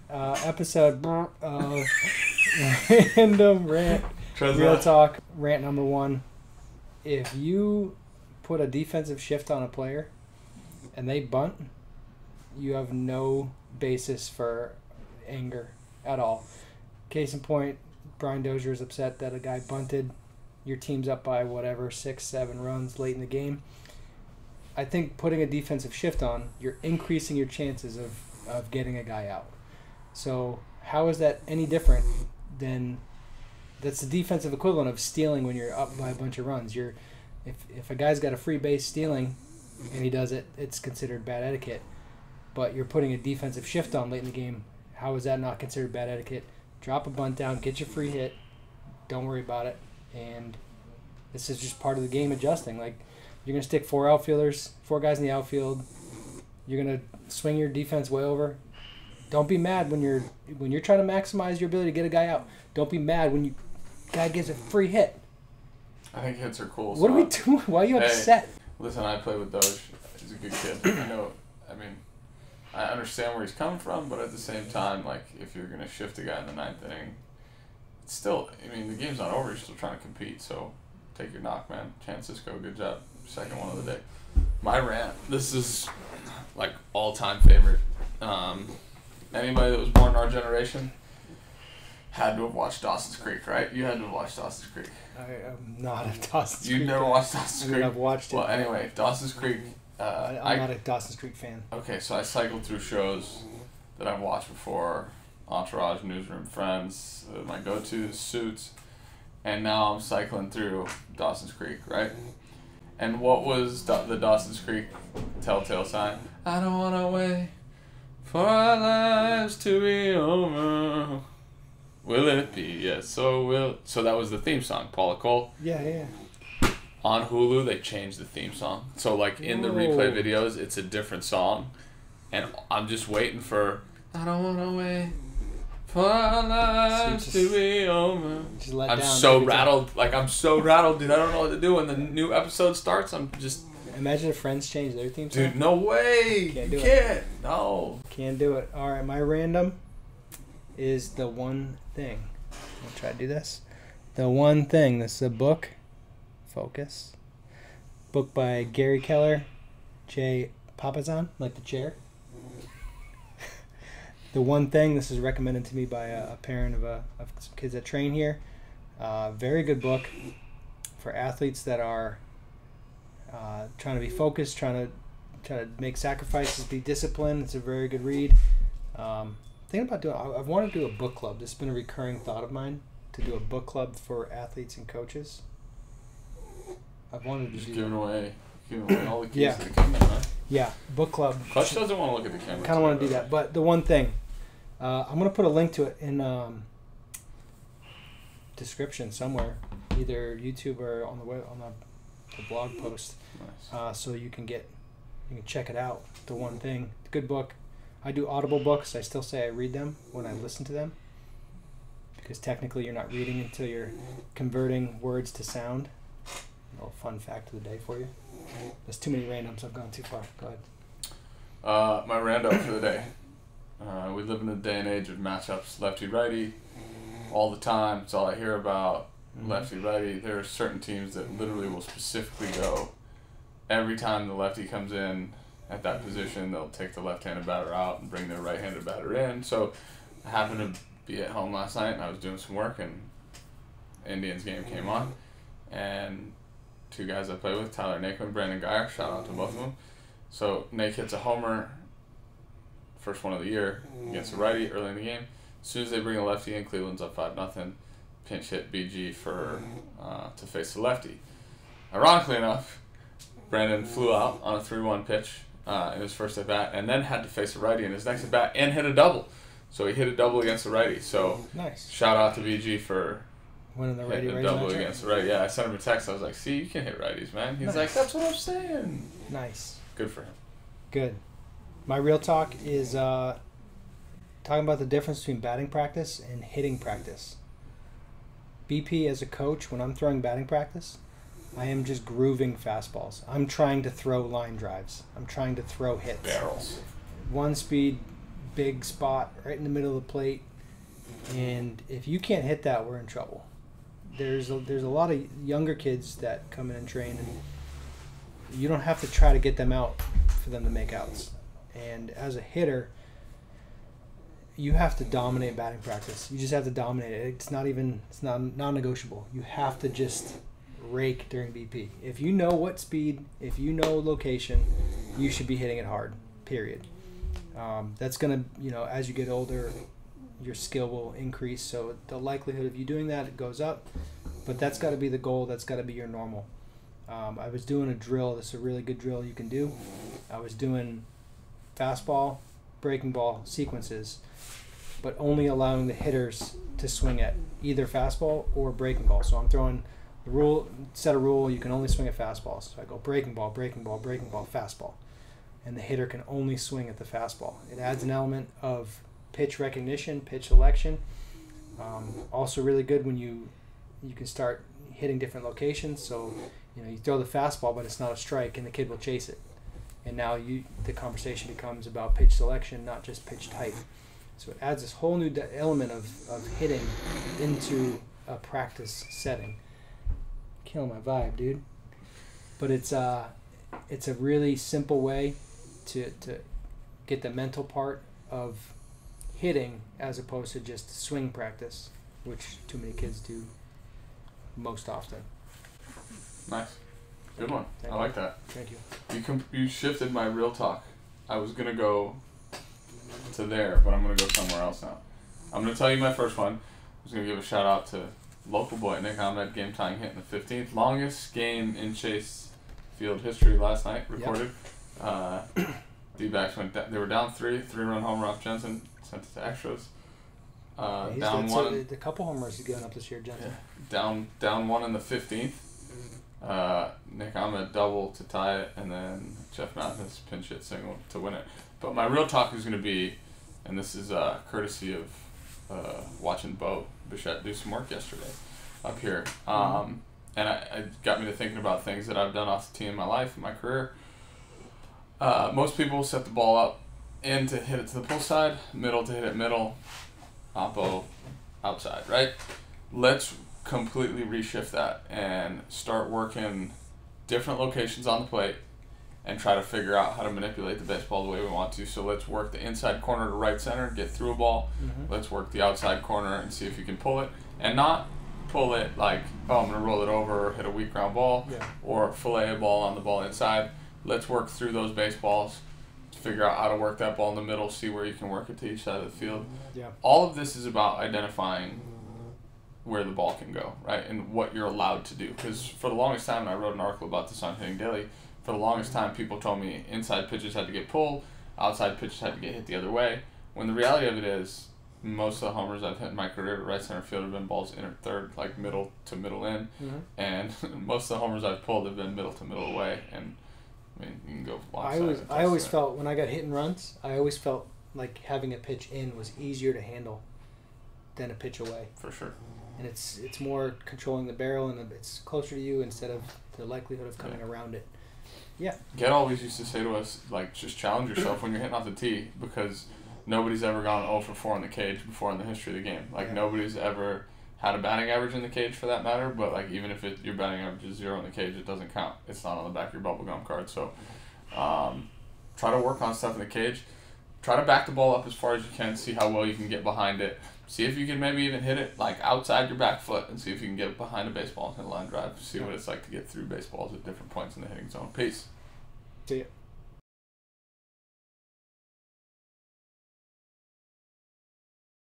Episode of Random Rant. Real talk. Rant number 1. If you put a defensive shift on a player and they bunt, you have no basis for anger at all. Case in point, Brian Dozier is upset that a guy bunted. Your team's up by whatever, 6-7 runs late in the game. I think putting a defensive shift on, you're increasing your chances of getting a guy out. So how is that any different than that's the defensive equivalent of stealing when you're up by a bunch of runs? If a guy's got a free base stealing and he does it, it's considered bad etiquette. But you're putting a defensive shift on late in the game. How is that not considered bad etiquette? Drop a bunt down, get your free hit, don't worry about it. And this is just part of the game adjusting. Like, you're going to stick 4 guys in the outfield. You're going to swing your defense way over. Don't be mad when you're trying to maximize your ability to get a guy out. Don't be mad when guy gets a free hit. I think hits are cool. What are we doing? Why are you upset? Listen, I play with Doge. He's a good kid. I understand where he's coming from, but at the same time, like, if you're going to shift a guy in the 9th inning, it's still, the game's not over. You're still trying to compete, so take your knock, man. Francisco, good job. Second one of the day. My rant. This is, like, all-time favorite. Anybody that was born in our generation had to have watched Dawson's Creek, right? You had to have watched Dawson's Creek. I am not a Dawson's Creek. You've never watched Dawson's Creek? I've watched it. Well, anyway, Dawson's Creek. I'm not a Dawson's Creek fan. Okay, so I cycled through shows that I've watched before. Entourage, Newsroom, Friends, my go-to Suits. And now I'm cycling through Dawson's Creek, right? And what was the Dawson's Creek telltale sign? I don't want to wait for our lives to be over. Will it be? Yes, so will. So that was the theme song, Paula Cole. Yeah. On Hulu, they changed the theme song. So, like, in the replay videos, it's a different song. And I'm just waiting for, I don't want to wait for our lives to be over. I'm so rattled. Like, I'm so rattled, dude. I don't know what to do. When the new episode starts, I'm just... Imagine if Friends changed their theme song. Dude, no way. Can't do it. No. Can't do it. All right, my random is The One Thing. I'll try to do this. The One Thing. This is a book. Focus. Book by Gary Keller, Jay Papasan, like the chair. The One Thing. This is recommended to me by a parent of some kids that train here. Very good book for athletes that are trying to be focused, trying to make sacrifices, be disciplined. It's a very good read. Thinking about I've wanted to do a book club. This has been a recurring thought of mine, to do a book club for athletes and coaches. I've wanted to giving away all the keys to the kingdom, man. Yeah, book club. Clutch doesn't want to look at the camera. Kind of want to do that, but The One Thing. I'm going to put a link to it in description somewhere, either YouTube or on the blog post. Nice. So you can check it out. The One Thing. It's a good book. I do Audible books. I still say I read them when I listen to them, because technically you're not reading until you're converting words to sound. A little fun fact of the day for you. There's too many randoms. I've gone too far. Go ahead. My rando for the day. We live in a day and age of matchups, lefty-righty, all the time. It's all I hear about, lefty-righty. There are certain teams that literally will specifically go, every time the lefty comes in at that position, they'll take the left-handed batter out and bring their right-handed batter in. So I happened to be at home last night, and I was doing some work, and Indians game came on, and 2 guys I play with, Tyler Naquin and Brandon Geyer, shout out to both of them. So Nate hits a homer, first one of the year, against a righty early in the game. As soon as they bring a lefty in, Cleveland's up 5-0. Pinch hit BG to face the lefty. Ironically enough, Brandon flew out on a 3-1 pitch in his first at bat, and then had to face a righty in his next at bat and hit a double. So he hit a double against the righty. So nice. Shout out to BG for winning the righty hitting a double against the righty. Yeah, I sent him a text. I was like, "See, you can hit righties, man." He's like, "That's what I'm saying." Nice. Good for him. Good. My real talk is talking about the difference between batting practice and hitting practice. BP, as a coach, when I'm throwing batting practice, I am just grooving fastballs. I'm trying to throw line drives. I'm trying to throw hits. Barrels. 1 speed big spot right in the middle of the plate, and if you can't hit that, we're in trouble. There's a lot of younger kids that come in and train, and you don't have to try to get them out for them to make outs. And as a hitter, you have to dominate batting practice. You just have to dominate it. It's non-negotiable. You have to just rake during BP. If you know what speed, if you know location, you should be hitting it hard, period. That's going to, as you get older, your skill will increase. So the likelihood of you doing that, it goes up. But that's got to be the goal. That's got to be your normal. I was doing a drill. This is a really good drill you can do. I was doing fastball, breaking ball sequences, but only allowing the hitters to swing at either fastball or breaking ball. So I'm throwing the rule, set a rule, you can only swing at fastballs. So I go breaking ball, breaking ball, breaking ball, fastball. And the hitter can only swing at the fastball. It adds an element of pitch recognition, pitch selection. Also really good when you can start hitting different locations. So, you throw the fastball, but it's not a strike, and the kid will chase it. And now the conversation becomes about pitch selection, not just pitch type. So it adds this whole new element of hitting into a practice setting. Killing my vibe, dude. But it's a really simple way to get the mental part of hitting as opposed to just swing practice, which too many kids do most often. Nice. Good one. Thank I you. like that. Thank you. You shifted my real talk. I was going to go to there, but I'm going to go somewhere else now. I'm going to tell you my first one. I was going to give a shout out to local boy Nick Ahmed, game tying hit in the 15th. Longest game in Chase Field history last night, recorded. Yep. D-backs they were down 3-run homer off Jensen, sent it to extras. He's Down got one. a couple homers he's given up this year, Jensen. Yeah. Down one in the 15th. Nick Ahmed double to tie it, and then Jeff Mathis pinch hit single to win it. But my real talk is going to be, and this is courtesy of watching Bo Bichette do some work yesterday up here. And it got me to thinking about things that I've done off the tee in my life, in my career. Most people set the ball up in to hit it to the pull side, middle to hit it middle, oppo outside, right? Let's completely reshift that and start working different locations on the plate and try to figure out how to manipulate the baseball the way we want to. So let's work the inside corner to right center, get through a ball. Mm-hmm. Let's work the outside corner and see if you can pull it, and not pull it like, oh, I'm going to roll it over or hit a weak ground ball, or fillet a ball on the ball inside. Let's work through those baseballs, figure out how to work that ball in the middle, see where you can work it to each side of the field. Yeah. All of this is about identifying where the ball can go, right, and what you're allowed to do. Because for the longest time, and I wrote an article about this on Hitting Daily, for the longest time people told me inside pitches had to get pulled, outside pitches had to get hit the other way, when the reality of it is most of the homers I've hit in my career to right center field have been balls in or third, like middle to middle in, and most of the homers I've pulled have been middle to middle away, and I mean, you can go I always felt when I got hit and runs, I always felt like having a pitch in was easier to handle than a pitch away. For sure. And it's more controlling the barrel, and it's closer to you instead of the likelihood of coming around it. Yeah. Get always used to say to us, like, just challenge yourself when you're hitting off the tee, because nobody's ever gone 0 for 4 in the cage before in the history of the game. Like, nobody's ever had a batting average in the cage for that matter, but like even if your batting average is 0 in the cage, it doesn't count. It's not on the back of your bubblegum card. So try to work on stuff in the cage. Try to back the ball up as far as you can, see how well you can get behind it. See if you can maybe even hit it like outside your back foot, and see if you can get behind a baseball and hit a line drive. See what it's like to get through baseballs at different points in the hitting zone. Peace. See ya.